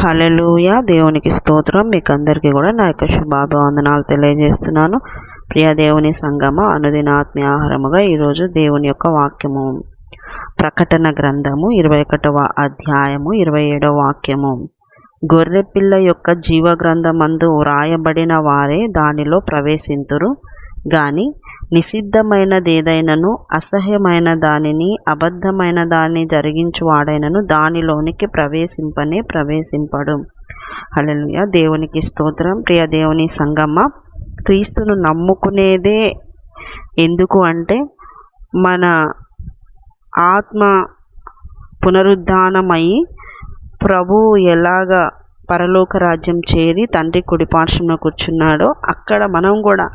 హల్లెలూయా. దేవునికి స్తోత్రం. మీకు అందరికీ కూడా నా యొక్క శుభాభివందనాలు తెలియజేస్తున్నాను. ప్రియ దేవుని సంగమ, అనుదిన ఆత్మీయ ఆహారముగా ఈరోజు దేవుని యొక్క వాక్యము ప్రకటన గ్రంథము 21వ అధ్యాయము 27వ వాక్యము. గొర్రెపిల్ల యొక్క జీవ గ్రంథమందు వ్రాయబడిన వారే దానిలో ప్రవేశింతురు గాని నిషిద్ధమైనదేదైనను అసహ్యమైన దానిని అబద్ధమైన దాన్ని జరిగించువాడైనను దానిలోనికి ప్రవేశింపడు. హల్లెలూయా. దేవునికి స్తోత్రం. ప్రియ దేవుని సంగమ, క్రీస్తును నమ్ముకునేదే ఎందుకు అంటే మన ఆత్మ పునరుద్ధానమై ప్రభువు ఎలాగా పరలోక రాజ్యం చేరి తండ్రి కుడిపార్శ్వమున కూర్చున్నాడో అక్కడ మనం కూడా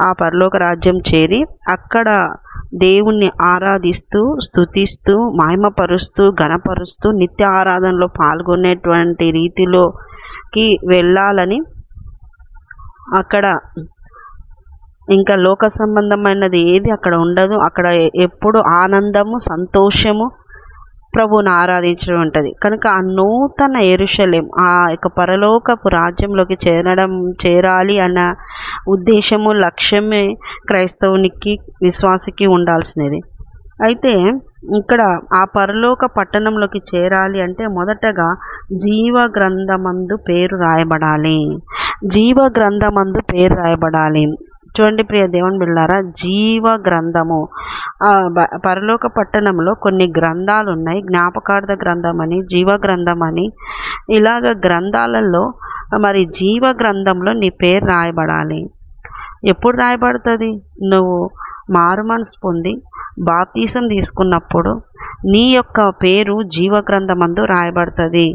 ఆ పరలోక రాజ్యం చేరి అక్కడ దేవుణ్ణి ఆరాధిస్తూ స్తుతిస్తూ మహిమపరుస్తూ ఘనపరుస్తూ నిత్య ఆరాధనలో పాల్గొనేటువంటి రీతిలోకి వెళ్ళాలని, అక్కడ ఇంకా లోక సంబంధమైనది ఏది అక్కడ ఉండదు. అక్కడ ఎప్పుడు ఆనందము సంతోషము ప్రభువును ఆరాధించడం ఉంటుంది. కనుక ఆ నూతన యెరూషలేం, ఆ యొక్క పరలోకపు రాజ్యంలోకి చేరాలి అన్న ఉద్దేశము లక్ష్యమే క్రైస్తవునికి విశ్వాసికి ఉండాల్సినది. అయితే ఇక్కడ ఆ పరలోక పట్టణంలోకి చేరాలి అంటే మొదటగా జీవ గ్రంథమందు పేరు రాయబడాలి. జీవ గ్రంథమందు పేరు రాయబడాలి. చూడండి ప్రియ దేవుని బిడ్డలారా, జీవ గ్రంథము పరలోక పట్టణంలో కొన్ని గ్రంథాలు ఉన్నాయి. జ్ఞాపకార్థ గ్రంథం అని, జీవ గ్రంథం అని, ఇలాగ గ్రంథాలలో మరి జీవ గ్రంథంలో నీ పేరు రాయబడాలి. ఎప్పుడు రాయబడుతుంది? నువ్వు మారు మనసు పొంది బాప్తీసం తీసుకున్నప్పుడు నీ యొక్క పేరు జీవ గ్రంథమందు రాయబడుతుంది.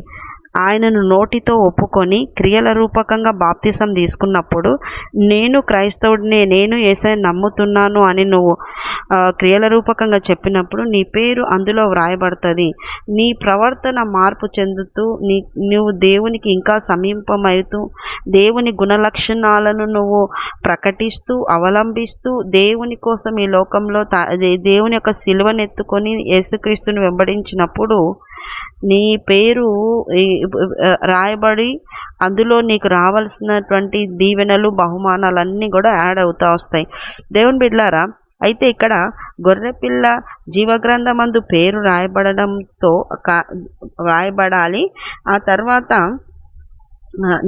ఆయనను నోటితో ఒప్పుకొని క్రియల రూపకంగా బాప్తిసం తీసుకున్నప్పుడు నేను క్రైస్తవుడినే, నేను యేసయ్యను నమ్ముతున్నాను అని నువ్వు క్రియల రూపకంగా చెప్పినప్పుడు నీ పేరు అందులో వ్రాయబడుతుంది. నీ ప్రవర్తన మార్పు చెందుతూ నువ్వు దేవునికి ఇంకా సమీపమవుతూ దేవుని గుణలక్షణాలను నువ్వు ప్రకటిస్తూ అవలంబిస్తూ దేవుని కోసం ఈ లోకంలో దేవుని యొక్క సిలువనెత్తుకొని యేసుక్రీస్తుని వెంబడించినప్పుడు నీ పేరు రాయబడి అందులో నీకు రావాల్సినటువంటి దీవెనలు బహుమానాలన్నీ కూడా యాడ్ అవుతూ వస్తాయి. దేవుని బిడ్డలారా, అయితే ఇక్కడ గొర్రెపిల్ల జీవగ్రంథమందు పేరు రాయబడాలి. ఆ తర్వాత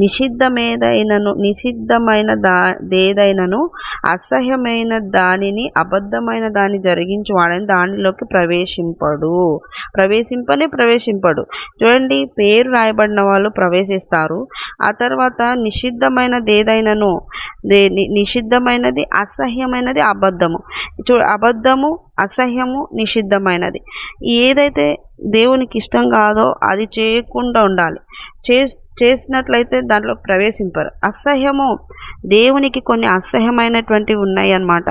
నిషిద్ధమైనదేదైనను అసహ్యమైన దానిని అబద్ధమైన దాన్ని జరిగించి వాడని దానిలోకి ప్రవేశింపడు. చూడండి, పేరు రాయబడిన వాళ్ళు ప్రవేశిస్తారు. ఆ తర్వాత నిషిద్ధమైనదేదైనను, నిషిద్ధమైనది అసహ్యమైనది అబద్ధము. అబద్ధము అసహ్యము నిషిద్ధమైనది. ఏదైతే దేవునికి ఇష్టం కాదో అది చేయకుండా ఉండాలి. చేసినట్లయితే దాంట్లో ప్రవేశింపరు. అసహ్యము, దేవునికి కొన్ని అసహ్యమైనటువంటివి ఉన్నాయి అన్నమాట.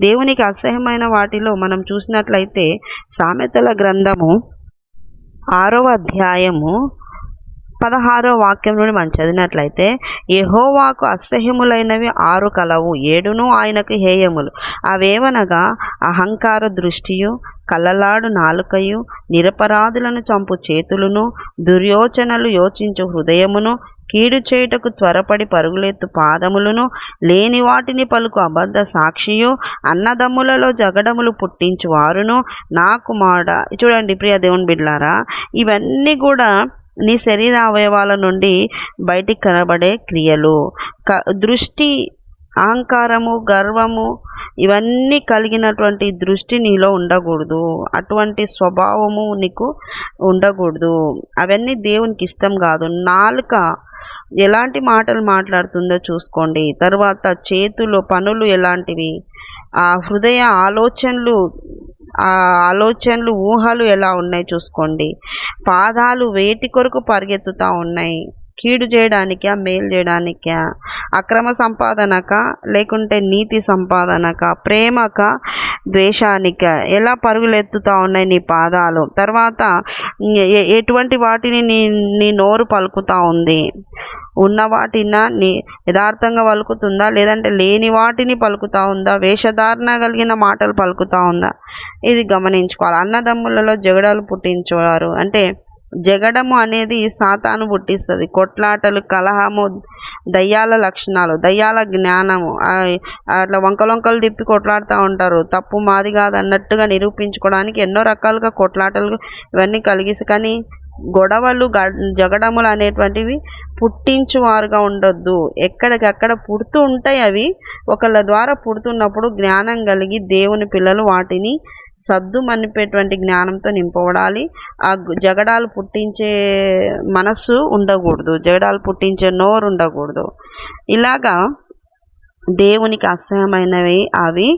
దేవునికి అసహ్యమైన వాటిలో మనం చూసినట్లయితే సామెతల గ్రంథము 6వ అధ్యాయము 16వ వాక్యం నుండి మనం చదివినట్లయితే, యెహోవాకు అసహ్యములైనవి 6 కలవు, 7 ఆయనకు హేయములు. అవేవనగా అహంకార దృష్టియు, కలలాడు నాలుకయు, నిరపరాధులను చంపు చేతులను, దుర్యోచనలు యోచించు హృదయమును, కీడు చేయుటకు త్వరపడి పరుగులెత్తు పాదములను, లేని వాటిని పలుకు అబద్ధ సాక్షియు, అన్నదమ్ములలో జగడములు పుట్టించు వారును, నా కుమారుడ. చూడండి ప్రియ దేవుని బిడ్డలారా, ఇవన్నీ కూడా నీ శరీర అవయవాల నుండి బయటికి కనబడే క్రియలు. దృష్టి, అహంకారము, గర్వము, ఇవన్నీ కలిగినటువంటి దృష్టి నీలో ఉండకూడదు. అటువంటి స్వభావము నీకు ఉండకూడదు. అవన్నీ దేవునికి ఇష్టం కాదు. నాలుక ఎలాంటి మాటలు మాట్లాడుతుందో చూసుకోండి. తర్వాత చేతులు, పనులు ఎలాంటివి, ఆ హృదయ ఆలోచనలు ఊహలు ఎలా ఉన్నాయి చూసుకోండి. పాదాలు వేటి కొరకు పరిగెత్తుతూ ఉన్నాయి? కీడు చేయడానికా, మేలు చేయడానికా? అక్రమ సంపాదనక, లేకుంటే నీతి సంపాదనక, ప్రేమక, ద్వేషానిక? ఎలా పరుగులెత్తుతూ ఉన్నాయి నీ పాదాలు? తర్వాత ఎటువంటి వాటిని నీ నోరు పలుకుతూ ఉంది? ఉన్న వాటిన యథార్థంగా పలుకుతుందా, లేదంటే లేని వాటిని పలుకుతూ ఉందా? వేషధారణ కలిగిన మాటలు పలుకుతూ ఉందా? ఇది గమనించుకోవాలి. అన్నదమ్ములలో జగడాలు పుట్టించేవారు అంటే జగడము అనేది సాతాను పుట్టిస్తుంది. కొట్లాటలు, కలహము దయ్యాల లక్షణాలు, దయ్యాల జ్ఞానము. అట్లా వంకలు తిప్పి కొట్లాడుతూ ఉంటారు. తప్పు మాది కాదు అన్నట్టుగా నిరూపించుకోవడానికి ఎన్నో రకాలుగా కొట్లాటలు ఇవన్నీ కలిగిసి, కానీ గొడవలు జగడములు అనేటువంటివి పుట్టించువారుగా ఉండొద్దు. ఎక్కడికక్కడ పుడుతూ ఉంటాయి. అవి ఒకళ్ళ ద్వారా పుడుతున్నప్పుడు జ్ఞానం కలిగి దేవుని పిల్లలు వాటిని సద్దు మనిపేటువంటి జ్ఞానంతో నింపబడాలి. ఆ జగడాలు పుట్టించే మనస్సు ఉండకూడదు, జగడాలు పుట్టించే నోరు ఉండకూడదు. ఇలాగా దేవునికి అసహ్యమైనవి అవి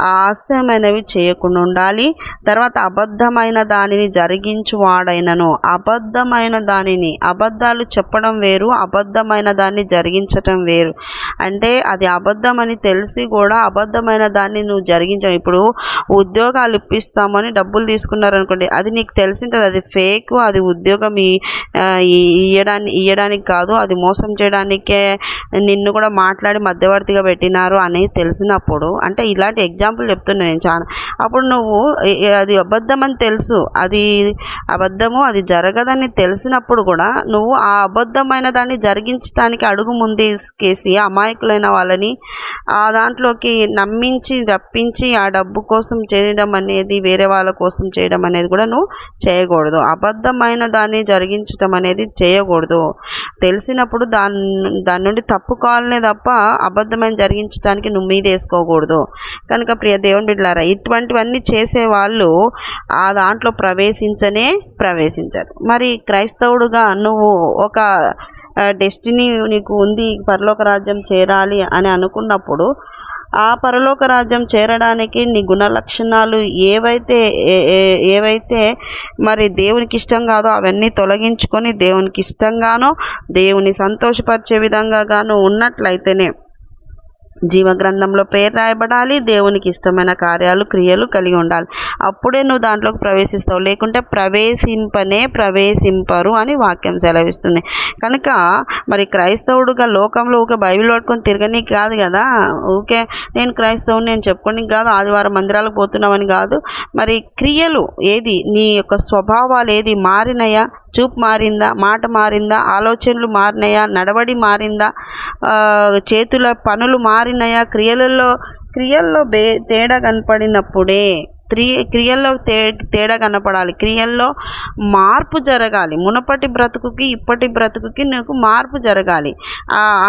ఆ అసహ్యమైనవి చేయకుండా ఉండాలి. తర్వాత అబద్ధమైన దానిని జరిగించువాడైనను, అబద్ధమైన దానిని, అబద్ధాలు చెప్పడం వేరు, అబద్ధమైన దాన్ని జరిగించటం వేరు. అంటే అది అబద్ధమని తెలిసి కూడా అబద్ధమైన దాన్ని నువ్వు జరిగించవు. ఇప్పుడు ఉద్యోగాలు ఇప్పిస్తామని డబ్బులు తీసుకున్నారనుకోండి, అది నీకు తెలిసింటుంది అది ఫేక్, అది ఉద్యోగం ఇయ్యడానికి కాదు, అది మోసం చేయడానికే నిన్ను కూడా మాట్లాడి మధ్యవర్తిగా పెట్టినారు అనేది తెలిసినప్పుడు, అంటే ఇలాంటి ఎగ్జాంపుల్ చెప్తున్నా నేను చాలా. అప్పుడు నువ్వు అది అబద్ధం అని తెలుసు, అది అబద్ధము, అది జరగదని తెలిసినప్పుడు కూడా నువ్వు ఆ అబద్ధమైన దాన్ని జరిగించడానికి అడుగు ముందేసి అమాయకులైన వాళ్ళని ఆ దాంట్లోకి నమ్మించి రప్పించి ఆ డబ్బు కోసం చేయడం అనేది, వేరే వాళ్ళ కోసం చేయడం అనేది కూడా నువ్వు చేయకూడదు. అబద్ధమైన దాన్ని జరిగించడం అనేది చేయకూడదు. తెలిసినప్పుడు దాని నుండి తప్పుకోవాలనే తప్ప అబద్ధమైన జరిగించడానికి నువ్వు మీద వేసుకోకూడదు. కనుక ప్రియ దేవుని బిడ్డలారా, ఇటువంటివన్నీ చేసేవాళ్ళు ఆ దాంట్లో ప్రవేశించరు. మరి క్రైస్తవుడుగా నువ్వు ఒక డెస్టినీ నీకు ఉంది, పరలోక రాజ్యం చేరాలి అని అనుకున్నప్పుడు ఆ పరలోక రాజ్యం చేరడానికి నీ గుణ లక్షణాలు ఏవైతే మరి దేవునికి ఇష్టం కాదో అవన్నీ తొలగించుకొని దేవునికి ఇష్టంగానో దేవుని సంతోషపరిచే విధంగా గాను ఉన్నట్లయితేనే జీవగ్రంథంలో పేరు రాయబడాలి. దేవునికి ఇష్టమైన కార్యాలు, క్రియలు కలిగి ఉండాలి. అప్పుడే నువ్వు దాంట్లోకి ప్రవేశిస్తావు. లేకుంటే ప్రవేశింపరు అని వాక్యం సెలవిస్తుంది. కనుక మరి క్రైస్తవుడుగా లోకంలో ఊకే బైబిల్ పట్టుకొని తిరగనీకి కాదు కదా. ఊకే నేను క్రైస్తవుని నేను చెప్పుకోనికి కాదు, ఆదివారం మందిరాలకు పోతున్నామని కాదు. మరి క్రియలు ఏది, నీ యొక్క స్వభావాలు ఏది మారినయా, చూపు మారిందా, మాట మారిందా, ఆలోచనలు మారినాయా, నడవడి మారిందా, చేతుల పనులు మారినాయా, క్రియల్లో తేడా కనపడినప్పుడే క్రియల్లో తేడా కనపడాలి. క్రియల్లో మార్పు జరగాలి. మునపటి బ్రతుకుకి ఇప్పటి బ్రతుకుకి నీకు మార్పు జరగాలి.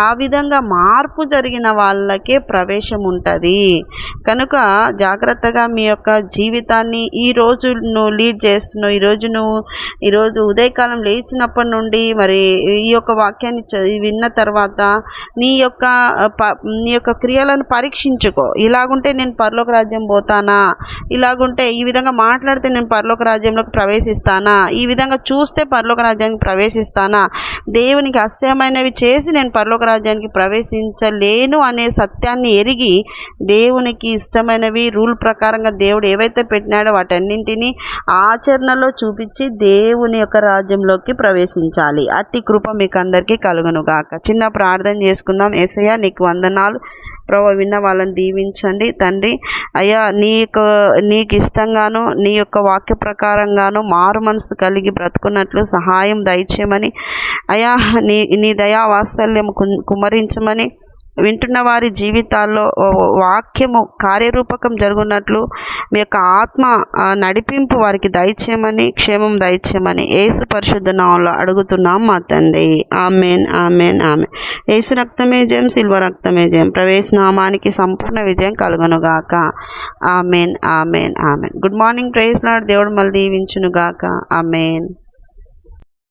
ఆ విధంగా మార్పు జరిగిన వాళ్ళకే ప్రవేశం ఉంటుంది. కనుక జాగ్రత్తగా మీ యొక్క జీవితాన్ని ఈరోజు నువ్వు లీడ్ చేస్తున్నావు. ఈరోజు ఉదయకాలం లేచినప్పటి నుండి మరి ఈ యొక్క వాక్యాన్ని విన్న తర్వాత నీ యొక్క క్రియలను పరీక్షించుకో. ఇలాగుంటే నేను పరలోక రాజ్యం పోతానా, ఇలాగుంటే ఈ విధంగా మాట్లాడితే నేను పరలోక రాజ్యంలోకి ప్రవేశిస్తానా, ఈ విధంగా చూస్తే పరలోక రాజ్యానికి ప్రవేశిస్తానా, దేవునికి అసహ్యమైనవి చేసి నేను పరలోక రాజ్యానికి ప్రవేశించలేను అనే సత్యాన్ని ఎరిగి దేవునికి ఇష్టమైనవి రూల్ ప్రకారంగా దేవుడు ఏవైతే పెట్టినాడో వాటన్నింటినీ ఆచరణలో చూపించి దేవుని యొక్క రాజ్యంలోకి ప్రవేశించాలి. అట్టి కృప మీకు అందరికీ కలుగును గాక. చిన్న ప్రార్థన చేసుకుందాం. యేసయ్యా నీకు వందనాలు ప్రభు, విన్న వాళ్ళని దీవించండి తండ్రి. అయ్యా నీకు ఇష్టంగాను నీ యొక్క వాక్య ప్రకారంగాను మారు మనసు కలిగి బ్రతుకున్నట్లు సహాయం దయచేయమని, అయ్యా నీ దయా వాత్సల్యము కుమరించమని, వింటున్న వారి జీవితాల్లో వాక్యము కార్యరూపకం జరుగునట్లు మీ యొక్క ఆత్మ నడిపింపు వారికి దయచేయమని, క్షేమం దయచేయమని యేసు పరిశుద్ధ నామములో అడుగుతున్నాం మా తండ్రి. Amen, amen, amen. యేసు రక్తమే జయం, సిల్వ రక్తమే జయం. ప్రవేశ నామానికి సంపూర్ణ విజయం కలుగునుగాక. Amen, amen, amen. Good morning. Praise Lord. దేవుడు మళ్ళీ దీవించునుగాక. ఆమెన్.